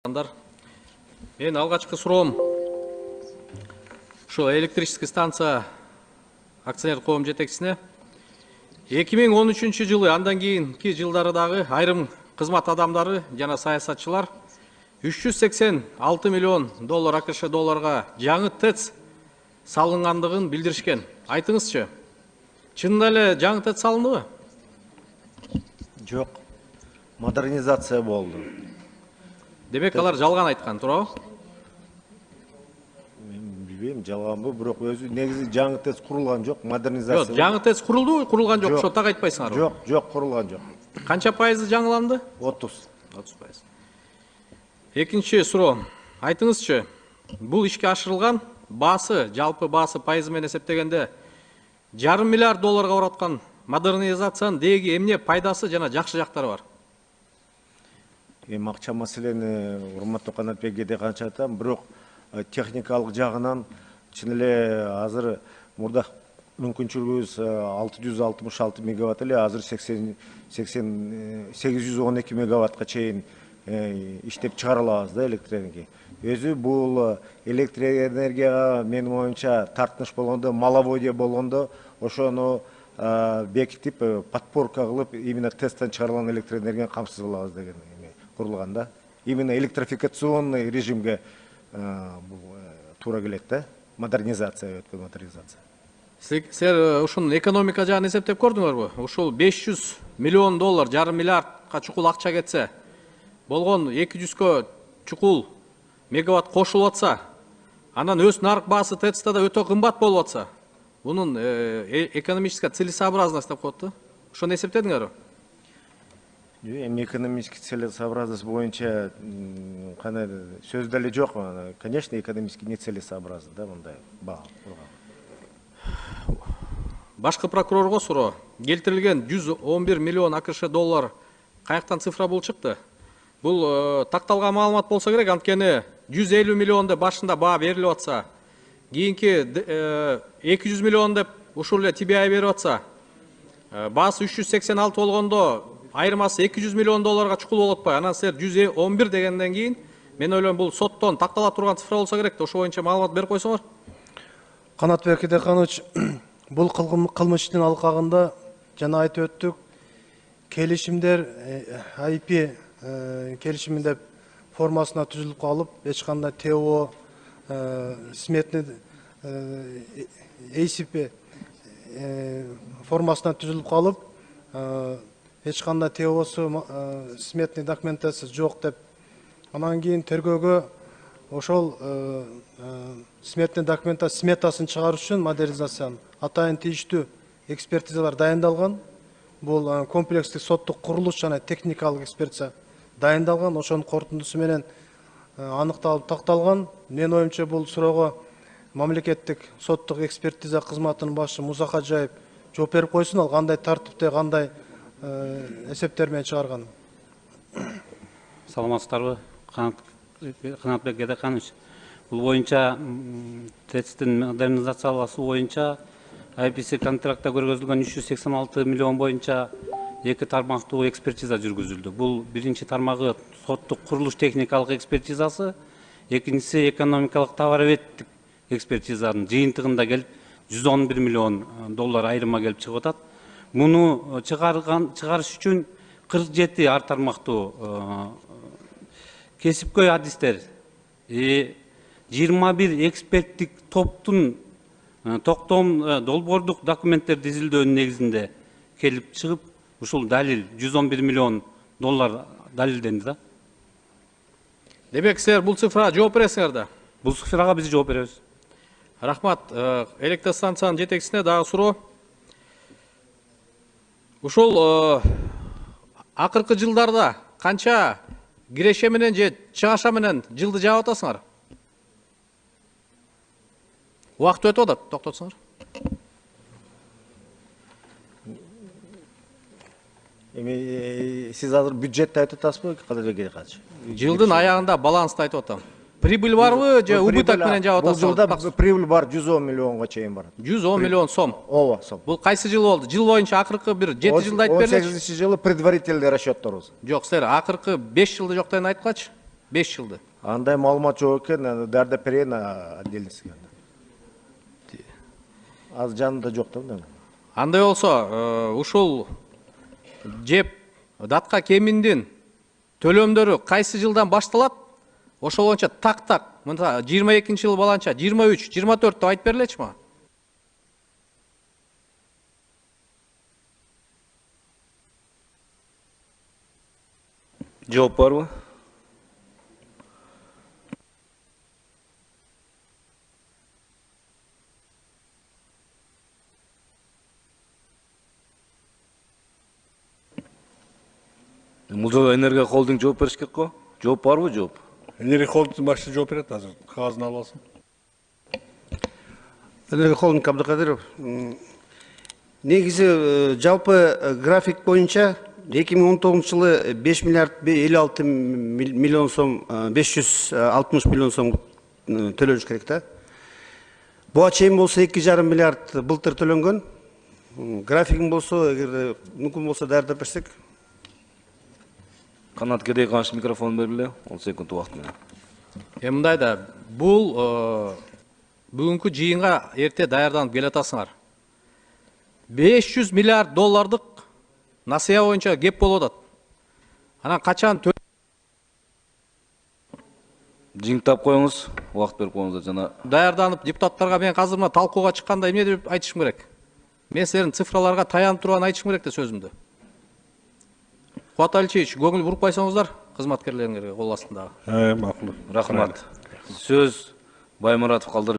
Мен алгачкы суроом ушул электрический станция акционер коом жетекчисине 2013 жылы андан кийинки жылдары дагы айрым кызмат адамдары жана саясатчылар 386 миллион доллар АКШ долларга жаңы ТЭЦ салынгандыгын билдиришкен. Айтыңызчы, чынында эле жаңы ТЭЦ салындыбы? Жок. Модернизация болду. Демек алар жалган айткан, туурабы? Мен билбейм, жалганбы, бирок өзү негизи жаңы ТЭЦ курулган жок, модернизация. Жок, жаңы ТЭЦ курулдубу, курулган жок, ошо так айтпайсыңарбы? Жок, жок, курулган жок. Канча пайызы жаңыланды? 30%. Экинчи суроо. Айтыңызчы, бул ишке ашырылган баасы, жалпы баасы пайызы менен эсептегенде $500 миллиард долларга бараткан модернизациянын деги эмне пайдасы жана жакшы жактары бар? Акча маселени урматтуу Канатбекке канча айтам, бирок техникалык жагынан чын эле азыр мурда мүмкүнчүлүгүбүз 666 мегаватт эле, азыр 812 мегаваттка чейин иштеп чыгара алабыз да электроэнергия. Өзү бул электроэнергияга менин оюмча тартыныш болгондо, маловодье болгондо ошону бекитип, подпорка кылып, именно тесттен чыгарылган электроэнергияны камсыз кылабыз деген курулган да. Именно электрификационный режимге туура келет да. Модернизация өткөн модернизация. Силер ушунун экономика жагын эсептеп көрдүңөрбү? Ушул 500 миллион доллар, $500 миллиардка чукул акча кетсе, болгон 200кө чукул мегаватт кошулуп атса, анан өз нарык баасы ТЭЦта да өтө кымбат болуп атса, бунун экономическая целесообразность деп коет да. Ошону эсептедиңерби? Эми экономический целесообразность боюнча кандай сөз деле жок. Конечно, экономически нецелесообразно да мындай баа. Башкы прокурорго суроо. Келтирилген 111 миллион АКШ доллар каяктан цифра бул чыкты? Бул такталган маалымат болсо керек, анткени 150 миллион деп башында баа берилип атса, кийинки 200 миллион деп ушул эле TBI берип атса, баасы 386 болгондо айырмасы 200 миллион долларга чукул болуп атпайбы? Анан силер 111 дегенден кийин мен ойлойм бул соттон тактала турган цифра болсо керек да, ошо боюнча маалымат берип койсоңор. Канатбек Эдеканович, бул кылмыштын алкагында жана айтып өттүк, келишимдер IP келишими деп формасына түзүлүп калып, эч кандай ТО сметный ACP формасына түзүлүп калып, эч кандай ТОсу сметный документациясы жок деп, анан кийин тергөөгө ошол сметный документация сметасын чыгарыш үчүн модернизациянын атайын тийиштүү экспертизалар дайындалган. Бул комплекстик соттук курулуш жана техникалык экспертиза дайындалган, ошонун корутундусу менен аныкталып такталган. Мен оюмча бул суроого мамлекеттик соттук экспертиза кызматынын башы Муса Кажаев жооп берип койсун, ал кандай тартипте, кандай эсептер менен чыгарган. Саламатсыздарбы, Канатбек Эдеканович. Бул боюнча ТЭЦтин модернизациялашуу боюнча IPC контрактта көргөзүлгөн 386 миллион боюнча эки тармактуу экспертиза жүргүзүлдү. Бул биринчи тармагы соттук курулуш техникалык экспертизасы, экинчиси экономикалык товароведдик экспертизанын жыйынтыгында келип 111 миллион доллар айырма келип чыгып атат. Муну чыгарыш үчүн 47 ар тармактуу кесипкөй адистер, 21 эксперттик топтун долбоордук документтер дизилдөөнүн негизинде келип чыгып, ушул далил 111 миллион доллар далилденди да. Демек силер бул цифрага жооп бересиңер да? Бул цифрага биз жооп беребиз. Рахмат. Электростанциянын жетекчисине дагы суроо. Ушул акыркы жылдарда канча киреше менен же чыгаша менен жылды жаап атасыңар? Убакыт өтүп атат, токтотсоңор. Эми сиз азыр бюджетти айтып атасызбы, Канатбек Эдеканович? Жылдын аягында балансты айтып атам. Прибыль барбы же убыток менен жаап атасыңар? Бул жылда прибыль бар, 110 миллионго чейин барат. 110 миллион сом. Ооба, сом. Бул кайсы жыл болду? Жыл боюнча акыркы бир 7 жылда айтып бериличи. 18-жылы предварительный расчетторубуз. Жок, силер акыркы 5 жылды жок деген айткачы. 5 жылды. Андай маалымат жок экен, дәрді перен отдельности. Аз жанында жок да. Андай болсо, ушул жеп датка кеминдин төлөмдөрү кайсы жылдан башталат? Ошол боюнча так, мына 22-жыл баланча 23, 24 деп айтып берилечи мага. Жооп барбы? Бул жолу Энергия холдинг жооп бериш керек го. Жооп барбы, жооп? Энергия холдингтің басшысы жооп береді азыр. Қағазын алып алсын. Энергия холдинг Абдыкадыров. Негизи жалпы график боюнча 2019 жылы 5 миллиард 56 миллион сом, 560 миллион сом төлөнүш керек да. Буга чейин болсо 2,5 миллиард былтыр төлөнгөн. Графигин болсо, эгер мүмкүн болсо даярдап берсек. Канат кедей канш микрофон бериле, 10 секунд убакыт менен. Мындай да, бул бүгүнкү жыйынга эрте даярданып келатасыңар. 500 миллиард доллардык насыя боюнча кеп болуп атат. Анан качан Жиңтап коюңуз, убакыт берип коюңуздар жана даярданып депутаттарга мен азыр мына талкууга чыкканда эмне деп айтышым керек? Мен силердин цифраларга таянып турган айтышым керек да сөзүмдү. Кубат Алиевич, көңүл буруп койсоңуздар кызматкерлериңерге кол астындагы. Макул. рахмат. Сөз Баймуратов калдырып